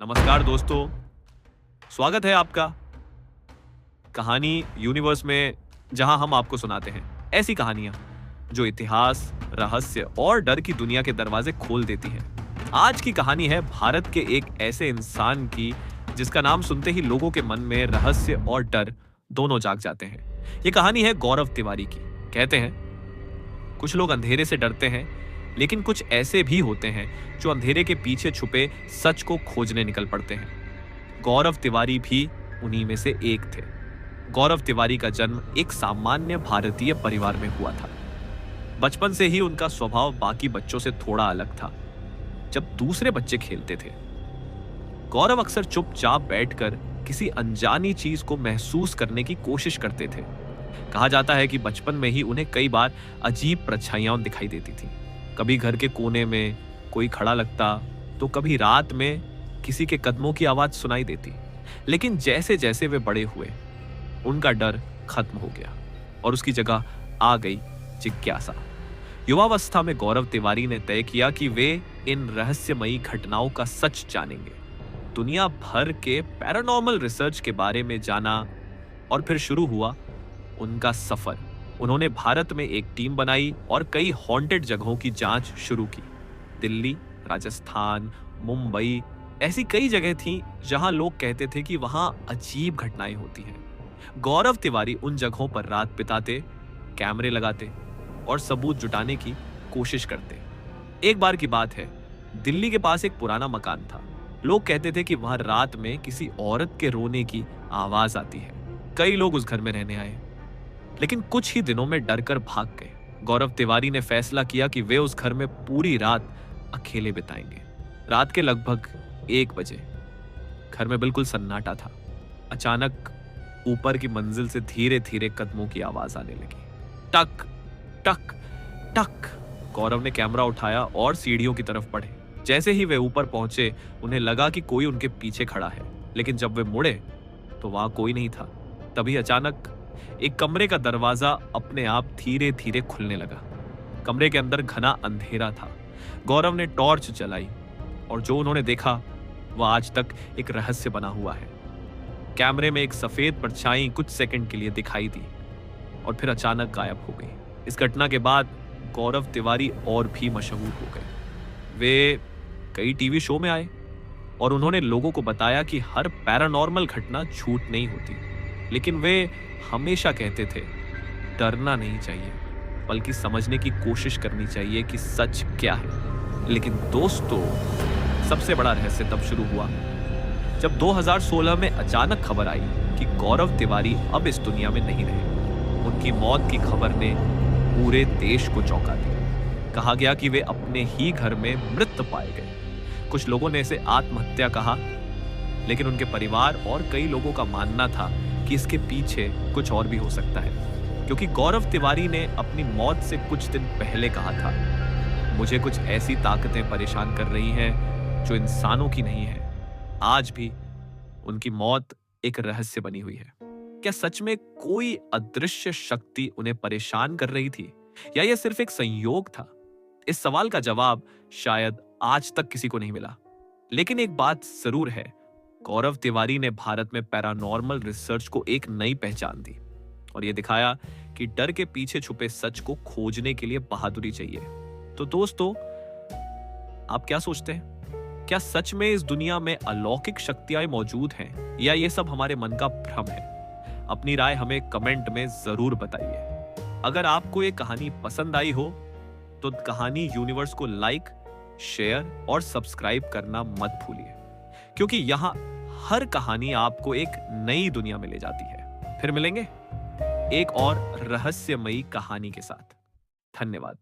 नमस्कार दोस्तों, स्वागत है आपका कहानी यूनिवर्स में, जहां हम आपको सुनाते हैं ऐसी कहानियां जो इतिहास, रहस्य और डर की दुनिया के दरवाजे खोल देती हैं। आज की कहानी है भारत के एक ऐसे इंसान की जिसका नाम सुनते ही लोगों के मन में रहस्य और डर दोनों जाग जाते हैं। ये कहानी है गौरव तिवारी की। कहते हैं कुछ लोग अंधेरे से डरते हैं, लेकिन कुछ ऐसे भी होते हैं जो अंधेरे के पीछे छुपे सच को खोजने निकल पड़ते हैं। गौरव तिवारी भी उन्हीं में से एक थे। गौरव तिवारी का जन्म एक सामान्य भारतीय परिवार में हुआ था। बचपन से ही उनका स्वभाव बाकी बच्चों से थोड़ा अलग था। जब दूसरे बच्चे खेलते थे, गौरव अक्सर चुपचाप बैठकर किसी अनजानी चीज को महसूस करने की कोशिश करते थे। कहा जाता है कि बचपन में ही उन्हें कई बार अजीब परछाइयां दिखाई देती थी। कभी घर के कोने में कोई खड़ा लगता, तो कभी रात में किसी के कदमों की आवाज सुनाई देती। लेकिन जैसे जैसे वे बड़े हुए, उनका डर खत्म हो गया और उसकी जगह आ गई जिज्ञासा। युवावस्था में गौरव तिवारी ने तय किया कि वे इन रहस्यमयी घटनाओं का सच जानेंगे। दुनिया भर के पैरानॉर्मल रिसर्च के बारे में जाना और फिर शुरू हुआ उनका सफर। उन्होंने भारत में एक टीम बनाई और कई हॉन्टेड जगहों की जांच शुरू की। दिल्ली, राजस्थान, मुंबई, ऐसी कई जगह थीं जहां लोग कहते थे कि वहां अजीब घटनाएं होती हैं। गौरव तिवारी उन जगहों पर रात बिताते, कैमरे लगाते और सबूत जुटाने की कोशिश करते। एक बार की बात है, दिल्ली के पास एक पुराना मकान था। लोग कहते थे कि वहां रात में किसी औरत के रोने की आवाज आती है। कई लोग उस घर में रहने आए, लेकिन कुछ ही दिनों में डरकर भाग गए। गौरव तिवारी ने फैसला किया कि वे उस घर में पूरी रात अकेले बिताएंगे। रात के लगभग 1 बजे घर में बिल्कुल सन्नाटा था। अचानक ऊपर की मंजिल से धीरे धीरे कदमों की आवाज आने लगी। टक टक टक। गौरव ने कैमरा उठाया और सीढ़ियों की तरफ बढ़े। जैसे ही वे ऊपर पहुंचे, उन्हें लगा कि कोई उनके पीछे खड़ा है, लेकिन जब वे मुड़े तो वहां कोई नहीं था। तभी अचानक एक कमरे का दरवाजा अपने आप धीरे धीरे खुलने लगा। कमरे के अंदर घना अंधेरा था। गौरव ने टॉर्च जलाई और जो उन्होंने देखा वह आज तक एक रहस्य बना हुआ है। कैमरे में एक सफेद परछाई कुछ सेकंड के लिए दिखाई दी और फिर अचानक गायब हो गई। इस घटना के बाद गौरव तिवारी और भी मशहूर हो गए। वे कई टीवी शो में आए और उन्होंने लोगों को बताया कि हर पैरानॉर्मल घटना झूठ नहीं होती, लेकिन वे हमेशा कहते थे डरना नहीं चाहिए, बल्कि समझने की कोशिश करनी चाहिए कि सच क्या है। लेकिन दोस्तों, सबसे बड़ा रहस्य तब शुरू हुआ जब 2016 में अचानक खबर आई कि गौरव तिवारी अब इस दुनिया में नहीं रहे। उनकी मौत की खबर ने पूरे देश को चौंका दिया। कहा गया कि वे अपने ही घर में मृत पाए गए। कुछ लोगों ने इसे आत्महत्या कहा, लेकिन उनके परिवार और कई लोगों का मानना था कि इसके पीछे कुछ और भी हो सकता है, क्योंकि गौरव तिवारी ने अपनी मौत से कुछ दिन पहले कहा था, मुझे कुछ ऐसी ताकतें परेशान कर रही हैं जो इंसानों की नहीं है। आज भी उनकी मौत एक रहस्य बनी हुई है। क्या सच में कोई अदृश्य शक्ति उन्हें परेशान कर रही थी, या यह सिर्फ एक संयोग था? इस सवाल का जवाब शायद आज तक किसी को नहीं मिला। लेकिन एक बात जरूर है, गौरव तिवारी ने भारत में पैरानॉर्मल रिसर्च को एक नई पहचान दी और यह दिखाया कि डर के पीछे छुपे सच को खोजने के लिए बहादुरी चाहिए। तो दोस्तों, आप क्या सोचते हैं? क्या सच में इस दुनिया में अलौकिक शक्तियां मौजूद हैं, या ये सब हमारे मन का भ्रम है? अपनी राय हमें कमेंट में जरूर बताइए। अगर आपको ये कहानी पसंद आई हो तो कहानी यूनिवर्स को लाइक, शेयर और सब्सक्राइब करना मत भूलिए, क्योंकि यहां हर कहानी आपको एक नई दुनिया में ले जाती है। फिर मिलेंगे एक और रहस्यमयी कहानी के साथ। धन्यवाद।